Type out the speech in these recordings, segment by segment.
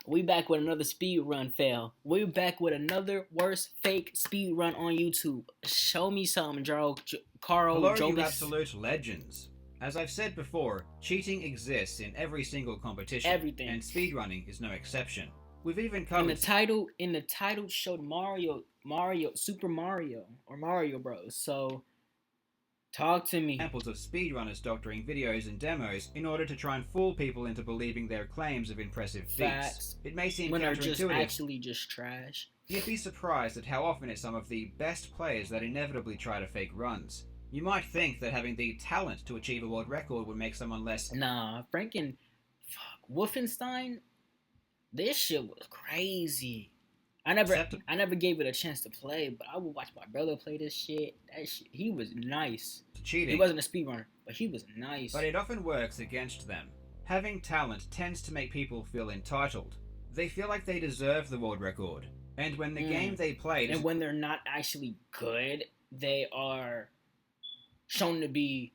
We back with another speed run fail. We back with another worst fake speed run on YouTube. Show me something, Carl, Hello, you Jovis, absolute legends. As I've said before, cheating exists in every single competition, everything. and speedrunning is no exception. We've even In covered the title showed Super Mario or Mario Bros. So talk to me. examples of speedrunners doctoring videos and demos in order to try and fool people into believing their claims of impressive feats. Facts. It may seem When they're just counterintuitive. actually just trash. You'd be surprised at how often it's some of the best players that inevitably try to fake runs. You might think that having the talent to achieve a world record would make someone less. Nah, Wolfenstein. This shit was crazy. I never gave it a chance to play, but I would watch my brother play this shit. He was nice. Cheating. He wasn't a speedrunner, but he was nice. But it often works against them. Having talent tends to make people feel entitled. They feel like they deserve the world record. And when the game they played and when they're not actually good, they are shown to be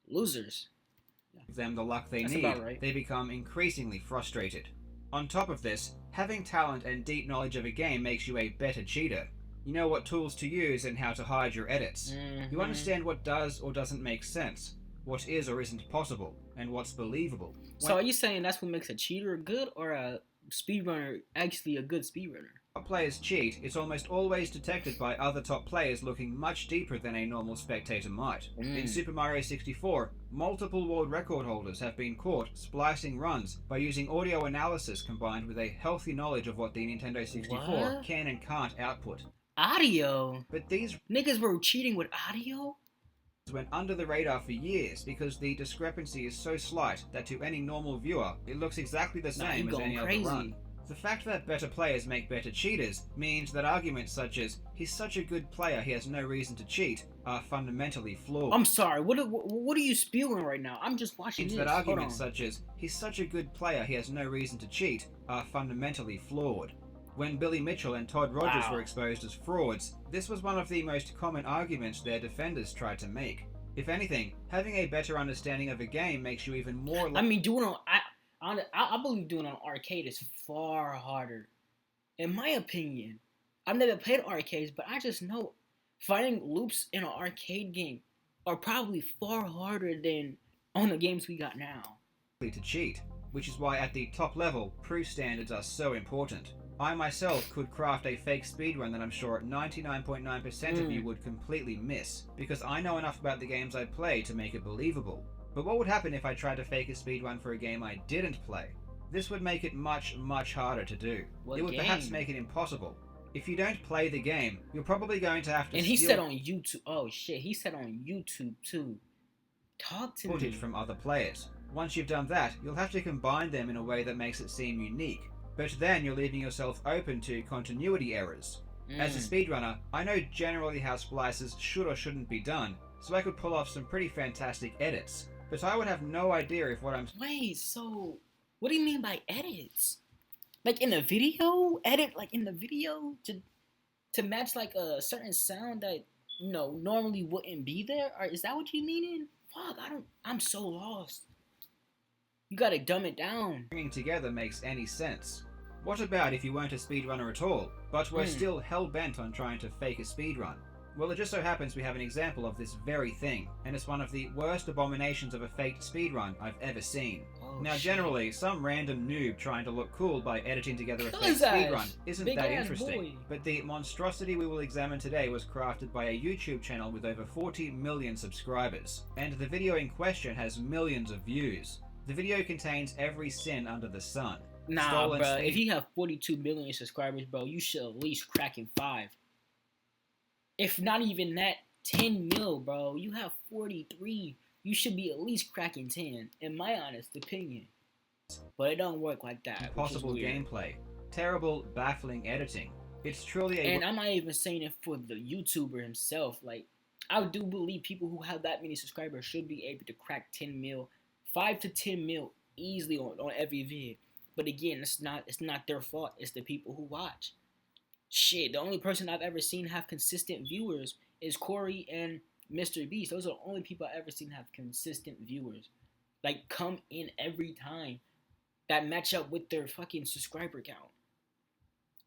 losers. gives them the luck they That's need, about right. they become increasingly frustrated. On top of this, having talent and deep knowledge of a game makes you a better cheater. You know what tools to use and how to hide your edits. You understand what does or doesn't make sense, what is or isn't possible, and what's believable. So are you saying that's what makes a cheater good, or a speedrunner actually a good speedrunner? Top players cheat, it's almost always detected by other top players looking much deeper than a normal spectator might. In Super Mario 64, multiple world record holders have been caught splicing runs by using audio analysis combined with a healthy knowledge of what the Nintendo 64 can and can't output. Audio? But these niggas were cheating with audio? Went under the radar for years because the discrepancy is so slight that to any normal viewer, it looks exactly the same as any other run. The fact that better players make better cheaters means that arguments such as, he's such a good player he has no reason to cheat, are fundamentally flawed. I'm sorry, what are you spewing right now? I'm just watching this. That arguments such as, he's such a good player he has no reason to cheat, are fundamentally flawed. When Billy Mitchell and Todd Rogers were exposed as frauds, this was one of the most common arguments their defenders tried to make. If anything, having a better understanding of a game makes you even more I mean, I believe doing it on arcade is far harder. In my opinion, I've never played arcades, but I just know finding loops in an arcade game are probably far harder than on the games we got now. To cheat, which is why at the top level, proof standards are so important. I myself could craft a fake speedrun that I'm sure 99.9% of you would completely miss, because I know enough about the games I play to make it believable. But what would happen if I tried to fake a speedrun for a game I didn't play? This would make it much, much harder to do. It would perhaps make it impossible. If you don't play the game, you're probably going to have to And he said on YouTube, oh shit, he said on YouTube too. Talk to me. Footage from other players. Once you've done that, you'll have to combine them in a way that makes it seem unique. But then you're leaving yourself open to continuity errors. As a speedrunner, I know generally how splices should or shouldn't be done, so I could pull off some pretty fantastic edits. But I would have no idea if what I'm... Wait, so what do you mean by edits? Like in a video? Edit like in the video to match like a certain sound that, you know, normally wouldn't be there? Or is that what you mean? Fuck, I'm so lost. You gotta dumb it down. Bringing together makes any sense. What about if you weren't a speedrunner at all, but were still hell-bent on trying to fake a speedrun? Well, it just so happens we have an example of this very thing, and it's one of the worst abominations of a faked speedrun I've ever seen. Now, generally, some random noob trying to look cool by editing together a fake speedrun isn't that interesting, but the monstrosity we will examine today was crafted by a YouTube channel with over 40 million subscribers, and the video in question has millions of views. The video contains every sin under the sun. Nah, bro, if you have 42 million subscribers, bro, you should at least crack in 5. If not even that, 10 mil, bro. You have 43. You should be at least cracking 10, in my honest opinion. But it don't work like that. Impossible gameplay. Terrible, baffling editing. It's truly a... And I'm not even saying it for the YouTuber himself. Like, I do believe people who have that many subscribers should be able to crack 10 mil. 5 to 10 mil easily on every vid. But again, it's not their fault. It's the people who watch. Shit, the only person I've ever seen have consistent viewers is Corey and Mr. Beast. Those are the only people I've ever seen have consistent viewers. Like, come in every time. that match up with their fucking subscriber count.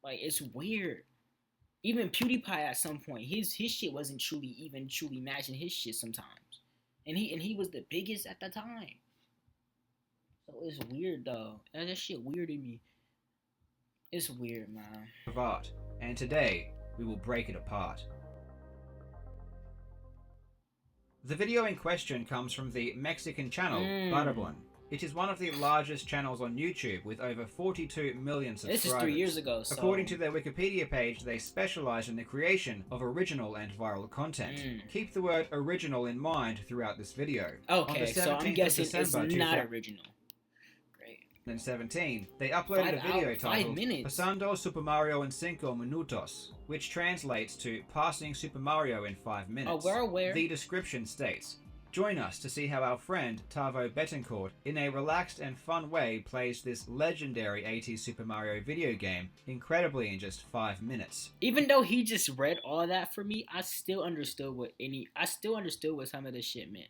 Like, it's weird. Even PewDiePie at some point, his shit wasn't truly matching his shit sometimes, and he was the biggest at the time. So it's weird though. That shit weirded me. It's weird, man. Of art, and today we will break it apart. The video in question comes from the Mexican channel Barbon. It is one of the largest channels on YouTube with over 42 million subscribers. This is 3 years ago. So. According to their Wikipedia page, they specialize in the creation of original and viral content. Keep the word original in mind throughout this video. Okay, so I'm guessing it's not original. 2017, they uploaded a video titled Pasando Super Mario en 5 minutos, which translates to Passing Super Mario in 5 minutes. Oh, we're aware. The description states, join us to see how our friend Tavo Betancourt, in a relaxed and fun way, plays this legendary 80s Super Mario video game incredibly in just 5 minutes. Even though he just read all that for me, I still understood what some of this shit meant.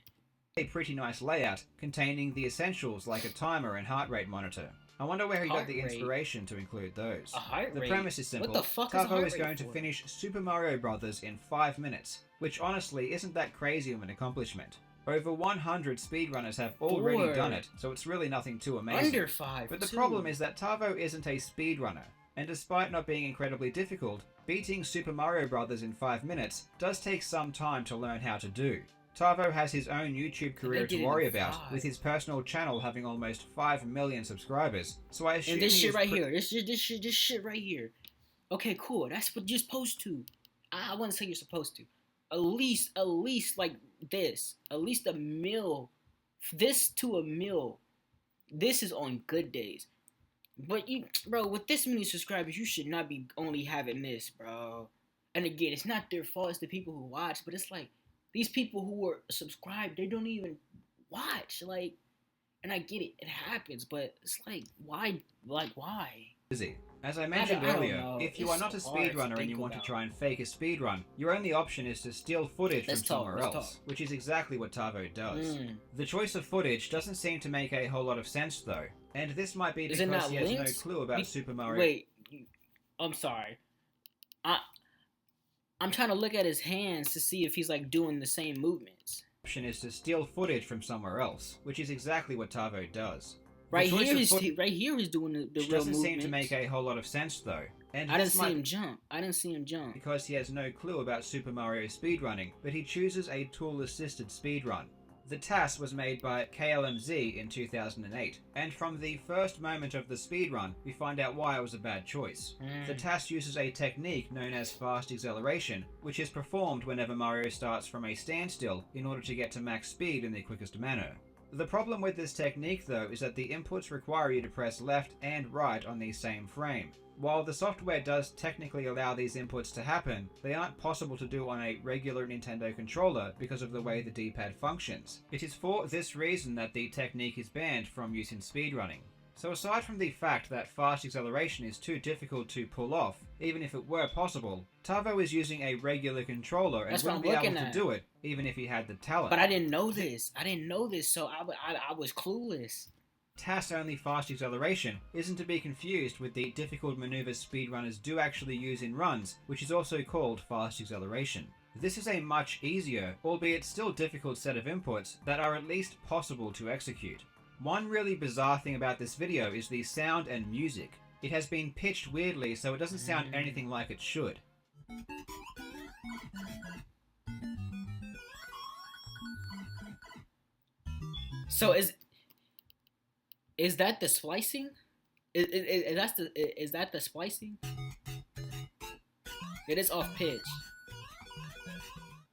A pretty nice layout containing the essentials like a timer and heart rate monitor. I wonder where he got the inspiration to include those. A heart rate? The premise is simple. What the fuck Tavo is going to finish Super Mario Bros. In 5 minutes, which honestly isn't that crazy of an accomplishment. Over 100 speedrunners have already done it, so it's really nothing too amazing. Under 5, But the problem is that Tavo isn't a speedrunner, and despite not being incredibly difficult, beating Super Mario Bros. In 5 minutes does take some time to learn how to do. Tavo has his own YouTube career to worry about, with his personal channel having almost 5 million subscribers, so I assume and this shit right here, this shit right here. Okay, cool, that's what you're supposed to. I wouldn't say you're supposed to. At least like this. At least a mil. This to a mil. This is on good days. But bro, with this many subscribers, you should not be only having this, bro. And again, it's not their fault, it's the people who watch, but it's like, these people who are subscribed, they don't even watch. Like, and I get it, it happens, but it's like, why? Like, why? Busy. As I mentioned earlier, if you are not a speedrunner and you want to try and fake a speedrun, your only option is to steal footage from somewhere else, which is exactly what Tavo does. The choice of footage doesn't seem to make a whole lot of sense though, and this might be because he has no clue about Super Mario. Wait, I'm sorry. I'm trying to look at his hands to see if he's like doing the same movements. Option is to steal footage from somewhere else, which is exactly what Tavo does. Right here he's doing the real movements. Doesn't seem to make a whole lot of sense though. And I didn't see him jump. Because he has no clue about Super Mario speedrunning, but he chooses a tool-assisted speedrun. The task was made by KLMZ in 2008, and from the first moment of the speedrun, we find out why it was a bad choice. The task uses a technique known as fast acceleration, which is performed whenever Mario starts from a standstill in order to get to max speed in the quickest manner. The problem with this technique though is that the inputs require you to press left and right on the same frame. While the software does technically allow these inputs to happen, they aren't possible to do on a regular Nintendo controller because of the way the D-pad functions. It is for this reason that the technique is banned from use in speedrunning. So aside from the fact that fast acceleration is too difficult to pull off, even if it were possible, Tavo is using a regular controller and wouldn't be able to do it, even if he had the talent. But I didn't know this, so I was clueless. Task-only fast acceleration isn't to be confused with the difficult maneuvers speedrunners do actually use in runs, which is also called fast acceleration. This is a much easier, albeit still difficult set of inputs that are at least possible to execute. One really bizarre thing about this video is the sound and music. It has been pitched weirdly so it doesn't sound anything like it should. So is that the splicing? Is that the splicing? It is off pitch.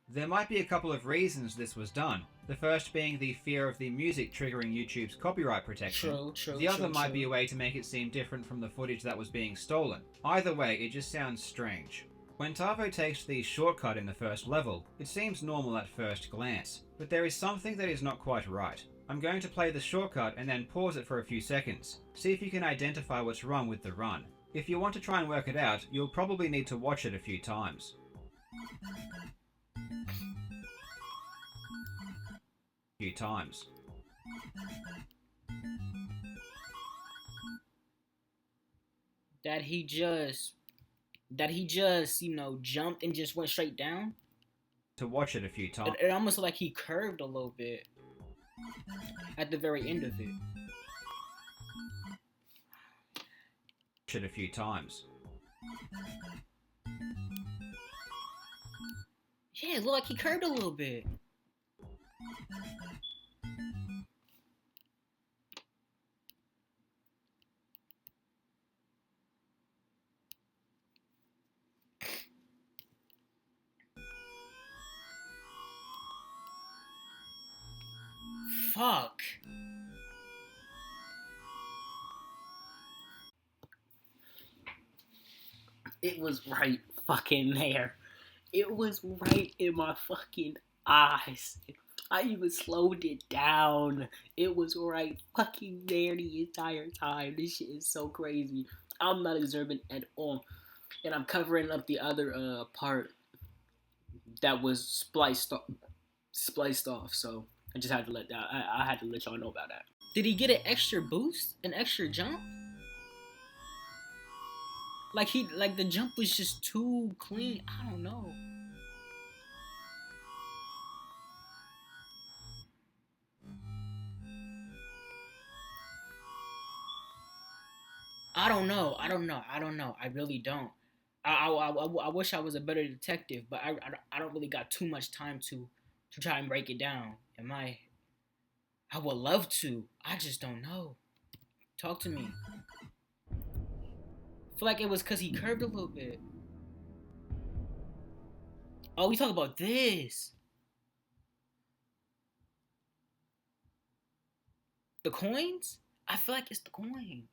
There might be a couple of reasons this was done. The first being the fear of the music triggering YouTube's copyright protection. The other might be a way to make it seem different from the footage that was being stolen. Either way, it just sounds strange. When Tavo takes the shortcut in the first level, it seems normal at first glance, but there is something that is not quite right. I'm going to play the shortcut and then pause it for a few seconds. See if you can identify what's wrong with the run. If you want to try and work it out, you'll probably need to watch it a few times. That he just you know, jumped and just went straight down. To watch it a few times. It almost like he curved a little bit at the very end of it. Watch it a few times. Yeah, it looked like he curved a little bit. Fuck. It was right fucking there. It was right in my fucking eyes. I even slowed it down. It was right fucking there the entire time. This shit is so crazy. I'm not observant at all. And I'm covering up the other part that was spliced off. So I just had to let that. I had to let y'all know about that. Did he get an extra boost? An extra jump? Like the jump was just too clean. I don't know. I don't know. I really don't. I wish I was a better detective, but I don't really got too much time to try and break it down. I would love to. I just don't know. Talk to me. I feel like it was because he curved a little bit. Oh, we talk about this. The coins? I feel like it's the coins.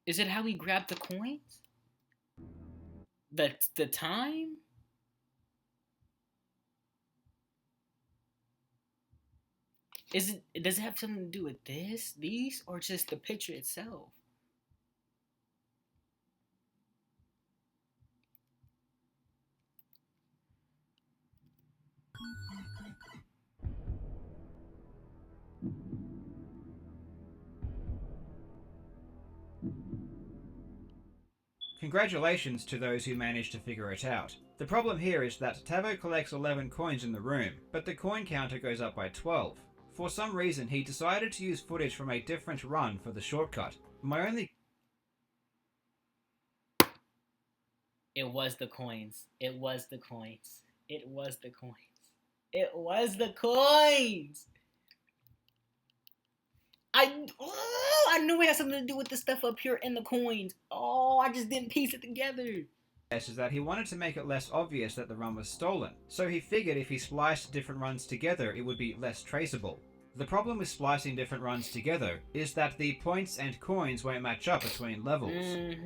Is it how he grabbed the coins? The time? Does it have something to do with these, or just the picture itself? Congratulations to those who managed to figure it out. The problem here is that Tavo collects 11 coins in the room, but the coin counter goes up by 12. For some reason, he decided to use footage from a different run for the shortcut. My only... It was the coins. It was the coins. It was the coins. It was the coins! I knew it had something to do with the stuff up here and the coins. Oh, I just didn't piece it together. Is that he wanted to make it less obvious that the run was stolen, so he figured if he spliced different runs together it would be less traceable. The problem with splicing different runs together is that the points and coins won't match up between levels.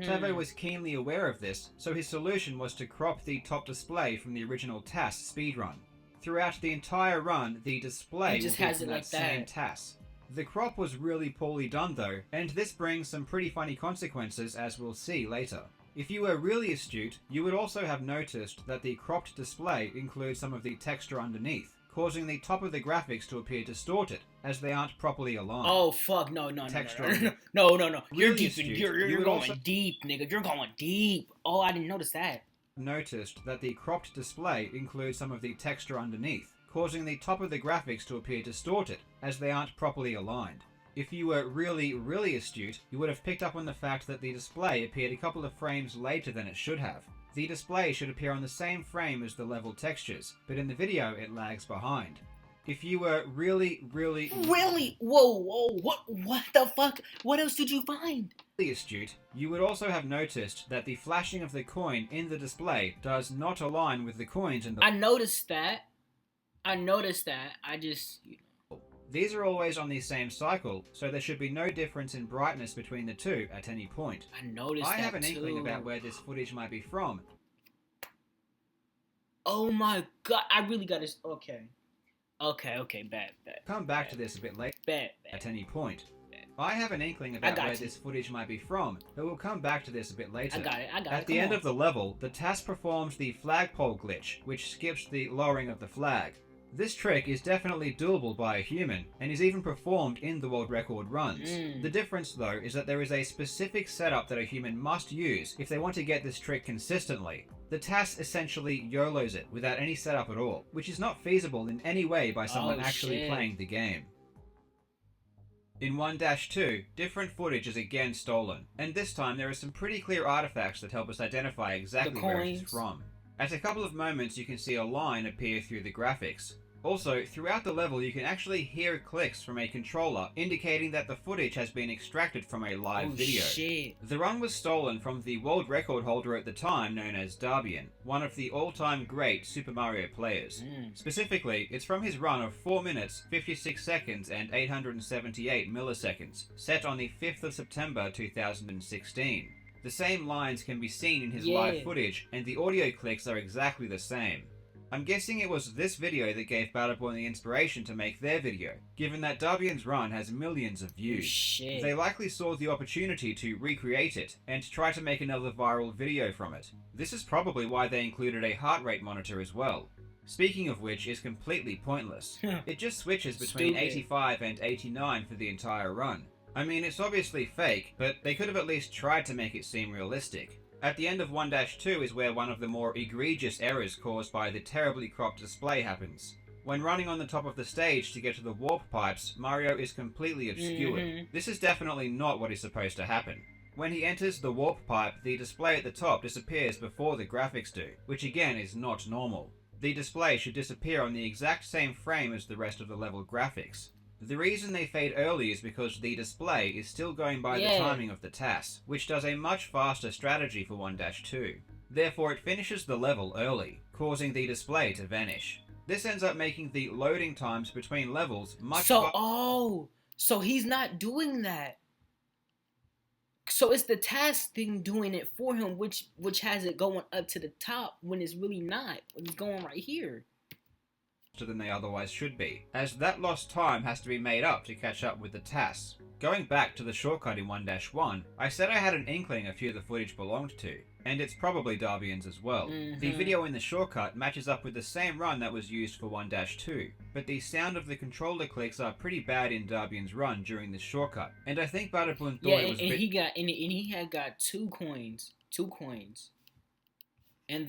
Tavo was keenly aware of this, so his solution was to crop the top display from the original TAS speedrun. Throughout the entire run, the display just will be has from it that like same that. TAS. The crop was really poorly done though, and this brings some pretty funny consequences as we'll see later. If you were really astute, you would also have noticed that the cropped display includes some of the texture underneath, causing the top of the graphics to appear distorted, as they aren't properly aligned. Oh fuck, no. Texture. No. You're Really deep, astute, you're you would going also deep, nigga. You're going deep. Oh, I didn't notice that. Noticed that the cropped display includes some of the texture underneath, causing the top of the graphics to appear distorted, as they aren't properly aligned. If you were really astute, you would have picked up on the fact that the display appeared a couple of frames later than it should have. The display should appear on the same frame as the level textures, but in the video it lags behind. If you were really... Whoa, what the fuck? What else did you find? Astute, you would also have noticed that the flashing of the coin in the display does not align with the coins in the... I noticed that. I just... These are always on the same cycle, so there should be no difference in brightness between the two at any point. I noticed I that have an inkling too. about where this footage might be from. Oh my god, I really gotta... Okay, bad. Come back to this a bit later Bad. at any point. I have an inkling about where this footage might be from, but we'll come back to this a bit later. I got it. At the end of the level, the TAS performs the flagpole glitch, which skips the lowering of the flag. This trick is definitely doable by a human, and is even performed in the world record runs. The difference though is that there is a specific setup that a human must use if they want to get this trick consistently. The TAS essentially YOLOs it without any setup at all, which is not feasible in any way by someone actually playing the game. In 1-2, different footage is again stolen, and this time there are some pretty clear artifacts that help us identify exactly where it is from. At a couple of moments you can see a line appear through the graphics. Also, throughout the level you can actually hear clicks from a controller indicating that the footage has been extracted from a live video. Shit. The run was stolen from the world record holder at the time known as Darbian, one of the all-time great Super Mario players. Specifically, it's from his run of 4 minutes, 56 seconds and 878 milliseconds, set on the 5th of September 2016. The same lines can be seen in his live footage, and the audio clicks are exactly the same. I'm guessing it was this video that gave Battleborn the inspiration to make their video, given that Darbian's run has millions of views. They likely saw the opportunity to recreate it, and try to make another viral video from it. This is probably why they included a heart rate monitor as well. Speaking of which is completely pointless. It just switches between 85 and 89 for the entire run. I mean, it's obviously fake, but they could have at least tried to make it seem realistic. At the end of 1-2 is where one of the more egregious errors caused by the terribly cropped display happens. When running on the top of the stage to get to the warp pipes, Mario is completely obscured. This is definitely not what is supposed to happen. When he enters the warp pipe, the display at the top disappears before the graphics do, which again is not normal. The display should disappear on the exact same frame as the rest of the level graphics. The reason they fade early is because the display is still going by the timing of the TAS, which does a much faster strategy for 1-2. Therefore it finishes the level early, causing the display to vanish. This ends up making the loading times between levels much so he's not doing that. So it's the TAS thing doing it for him, which has it going up to the top when it's really not. When it's going right here. Than they otherwise should be, as that lost time has to be made up to catch up with the TAS. Going back to the shortcut in 1-1, I said I had an inkling of who the footage belonged to, and it's probably Darbian's as well. The video in the shortcut matches up with the same run that was used for 1-2, but the sound of the controller clicks are pretty bad in Darbian's run during this shortcut, and I think Battleborn thought it was he had got two coins. And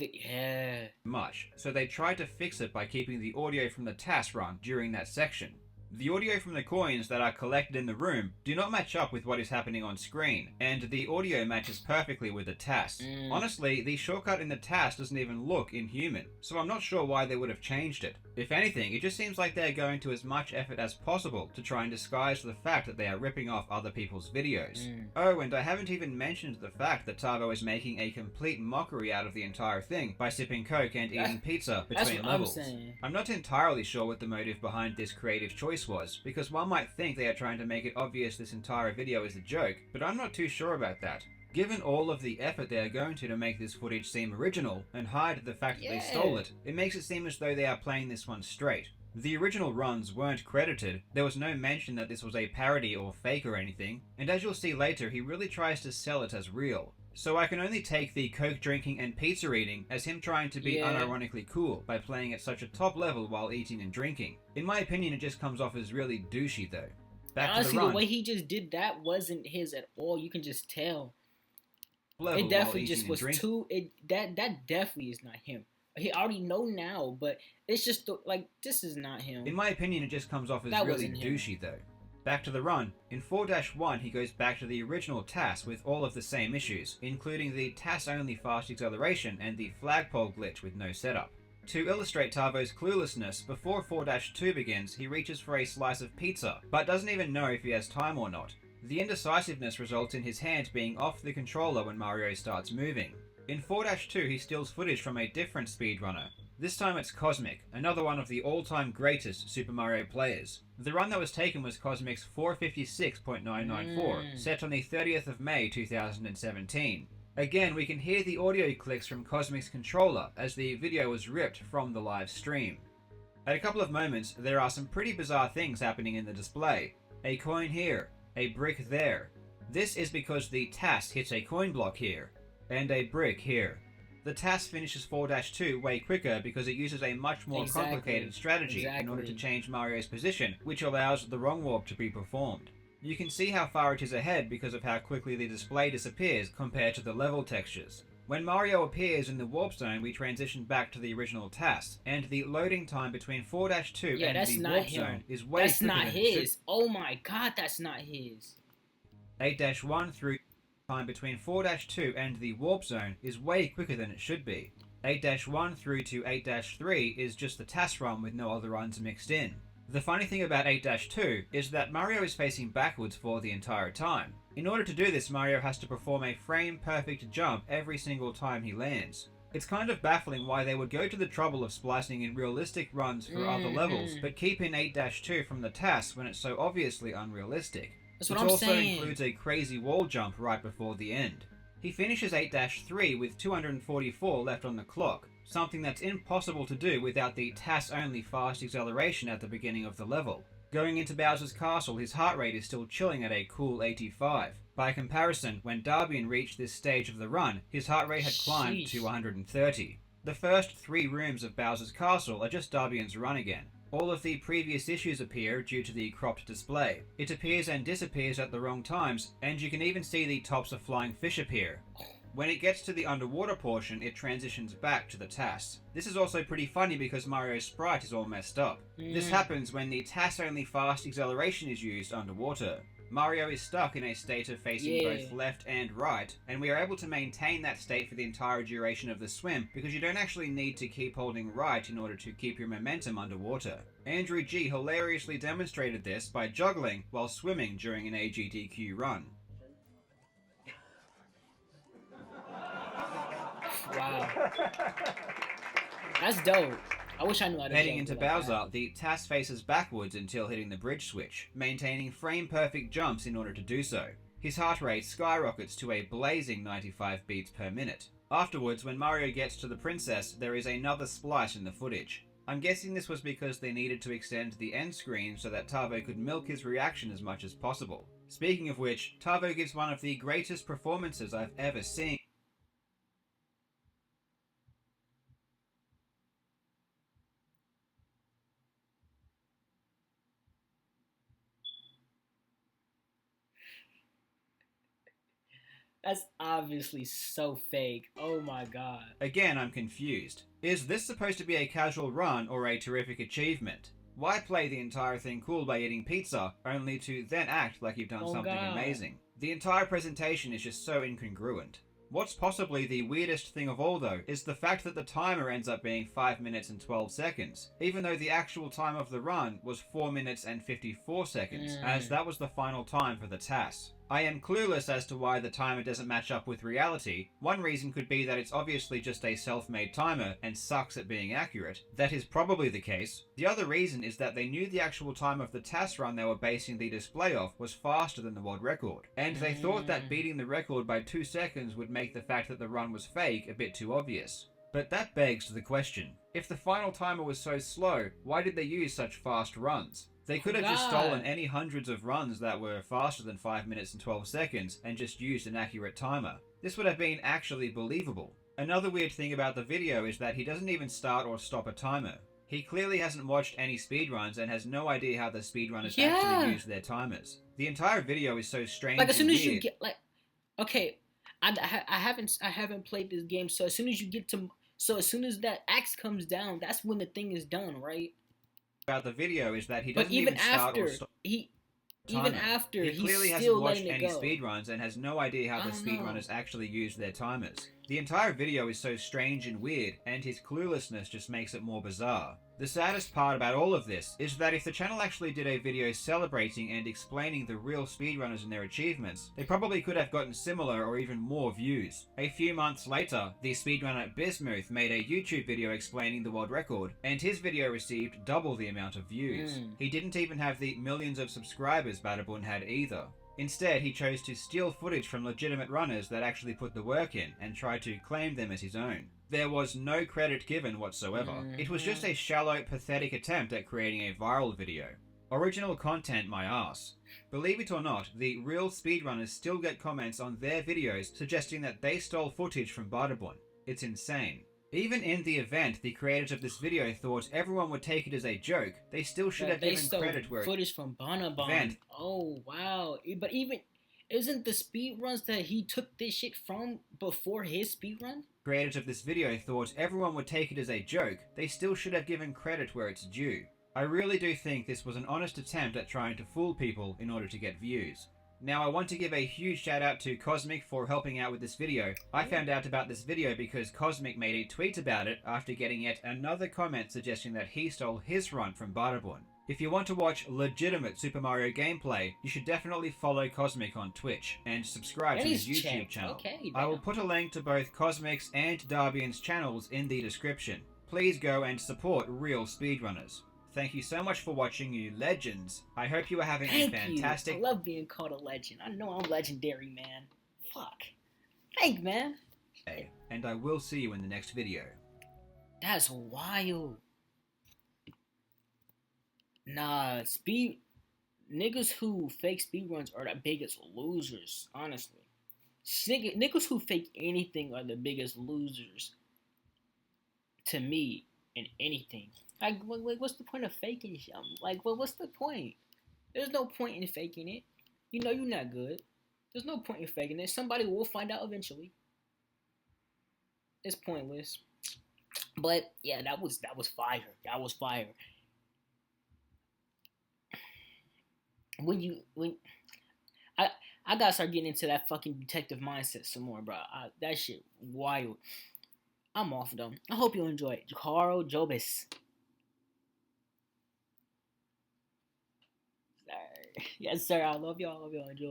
much, so they tried to fix it by keeping the audio from the TAS run during that section. The audio from the coins that are collected in the room do not match up with what is happening on screen, and the audio matches perfectly with the TAS. Honestly, the shortcut in the TAS doesn't even look inhuman, so I'm not sure why they would have changed it. If anything, it just seems like they're going to as much effort as possible to try and disguise the fact that they are ripping off other people's videos. Oh, and I haven't even mentioned the fact that Tavo is making a complete mockery out of the entire thing by sipping coke and eating pizza between levels. I'm not entirely sure what the motive behind this creative choice was, because one might think they are trying to make it obvious this entire video is a joke, but I'm not too sure about that. Given all of the effort they are going to make this footage seem original, and hide the fact that they stole it, it makes it seem as though they are playing this one straight. The original runs weren't credited, there was no mention that this was a parody or fake or anything, and as you'll see later, he really tries to sell it as real. So I can only take the coke drinking and pizza eating as him trying to be unironically cool by playing at such a top level while eating and drinking. In my opinion, it just comes off as really douchey though. Honestly, the way he just did that wasn't his at all. You can just tell. It definitely just was too. That definitely is not him. I already know now, but it's just like this is not him. In my opinion, it just comes off as really douchey though. Back to the run. In 4-1, he goes back to the original TAS with all of the same issues, including the TAS-only fast acceleration and the flagpole glitch with no setup. To illustrate Tavo's cluelessness, before 4-2 begins, he reaches for a slice of pizza, but doesn't even know if he has time or not. The indecisiveness results in his hand being off the controller when Mario starts moving. In 4-2, he steals footage from a different speedrunner. This time it's Cosmic, another one of the all-time greatest Super Mario players. The run that was taken was Cosmic's 456.994, set on the 30th of May 2017. Again, we can hear the audio clicks from Cosmic's controller as the video was ripped from the live stream. At a couple of moments, there are some pretty bizarre things happening in the display. A coin here, a brick there. This is because the task hits a coin block here, and a brick here. The task finishes 4-2 way quicker because it uses a much more complicated strategy in order to change Mario's position, which allows the wrong warp to be performed. You can see how far it is ahead because of how quickly the display disappears compared to the level textures. When Mario appears in the warp zone, we transition back to the original task, and the loading time between 4-2 and the warp zone is way quicker than it should. That's not his. Oh my god, that's not his. 8-1 through time between 4-2 and the warp zone is way quicker than it should be. 8-1 through to 8-3 is just the task run with no other runs mixed in. The funny thing about 8-2 is that Mario is facing backwards for the entire time. In order to do this, Mario has to perform a frame-perfect jump every single time he lands. It's kind of baffling why they would go to the trouble of splicing in realistic runs for other levels, but keep in 8-2 from the task when it's so obviously unrealistic. That's what I'm saying. It also includes a crazy wall jump right before the end. He finishes 8-3 with 244 left on the clock, something that's impossible to do without the task-only fast acceleration at the beginning of the level. Going into Bowser's Castle, his heart rate is still chilling at a cool 85. By comparison, when Darbian reached this stage of the run, his heart rate had climbed to 130. The first 3 rooms of Bowser's Castle are just Darbian's run again. All of the previous issues appear due to the cropped display. It appears and disappears at the wrong times, and you can even see the tops of flying fish appear. When it gets to the underwater portion, it transitions back to the task. This is also pretty funny because Mario's sprite is all messed up. This happens when the task-only fast acceleration is used underwater. Mario is stuck in a state of facing both left and right, and we are able to maintain that state for the entire duration of the swim because you don't actually need to keep holding right in order to keep your momentum underwater. Andrew G hilariously demonstrated this by juggling while swimming during an AGDQ run. Wow. That's dope. I wish I knew how to Heading into Bowser, the task faces backwards until hitting the bridge switch, maintaining frame-perfect jumps in order to do so. His heart rate skyrockets to a blazing 95 beats per minute. Afterwards, when Mario gets to the princess, there is another splice in the footage. I'm guessing this was because they needed to extend the end screen so that Tavo could milk his reaction as much as possible. Speaking of which, Tavo gives one of the greatest performances I've ever seen. That's obviously so fake. Oh my god. Again, I'm confused. Is this supposed to be a casual run or a terrific achievement? Why play the entire thing cool by eating pizza, only to then act like you've done something amazing? The entire presentation is just so incongruent. What's possibly the weirdest thing of all though, is the fact that the timer ends up being 5 minutes and 12 seconds, even though the actual time of the run was 4 minutes and 54 seconds, as that was the final time for the task. I am clueless as to why the timer doesn't match up with reality. One reason could be that it's obviously just a self-made timer and sucks at being accurate. That is probably the case. The other reason is that they knew the actual time of the task run they were basing the display off was faster than the world record, and they thought that beating the record by 2 seconds would make the fact that the run was fake a bit too obvious. But that begs the question, if the final timer was so slow, why did they use such fast runs? They could have just stolen any hundreds of runs that were faster than 5 minutes and 12 seconds and just used an accurate timer. This would have been actually believable. Another weird thing about the video is that he doesn't even start or stop a timer. He clearly hasn't watched any speedruns and has no idea how the speedrunners actually use their timers. The entire video is so strange. Like as soon as you get okay, I haven't played this game, so as soon as you get to as soon as that axe comes down, that's when the thing is done, right? About the video is that he doesn't even start or stop. Even after, he clearly hasn't watched any speedruns and has no idea how the speedrunners actually use their timers. The entire video is so strange and weird, and his cluelessness just makes it more bizarre. The saddest part about all of this is that if the channel actually did a video celebrating and explaining the real speedrunners and their achievements, they probably could have gotten similar or even more views. A few months later, the speedrunner Bismuth made a YouTube video explaining the world record, and his video received double the amount of views. He didn't even have the millions of subscribers Badabun had either. Instead, he chose to steal footage from legitimate runners that actually put the work in and tried to claim them as his own. There was no credit given whatsoever. It was just a shallow, pathetic attempt at creating a viral video. Original content, my ass. Believe it or not, the real speedrunners still get comments on their videos suggesting that they stole footage from Bartabun. It's insane. Even in the event, the creators of this video thought everyone would take it as a joke, they still should have given credit where footage from Bartabun. Oh wow! But even isn't the speedruns that he took this shit from before his speedrun? Creators of this video thought everyone would take it as a joke, they still should have given credit where it's due. I really do think this was an honest attempt at trying to fool people in order to get views. Now I want to give a huge shout out to Cosmic for helping out with this video. I found out about this video because Cosmic made a tweet about it after getting yet another comment suggesting that he stole his run from Bartabun. If you want to watch legitimate Super Mario gameplay, you should definitely follow Cosmic on Twitch and subscribe to his YouTube channel. Okay, I will put a link to both Cosmic's and Darbian's channels in the description. Please go and support real speedrunners. Thank you so much for watching, you legends. I hope you are having a fantastic... I love being called a legend. I know I'm legendary, man. Fuck. Thank, man. day, and I will see you in the next video. That's wild. Nah, niggas who fake speedruns are the biggest losers, honestly. Niggas who fake anything are the biggest losers to me in anything. Like, what's the point of faking shit? What's the point? There's no point in faking it. You know you're not good. There's no point in faking it. Somebody will find out eventually. It's pointless. But yeah, that was fire. That was fire. I gotta start getting into that fucking detective mindset some more, bro. That shit wild. I'm off though. I hope you enjoy it. Carl Jobis. Yes, sir. I love y'all. Enjoy.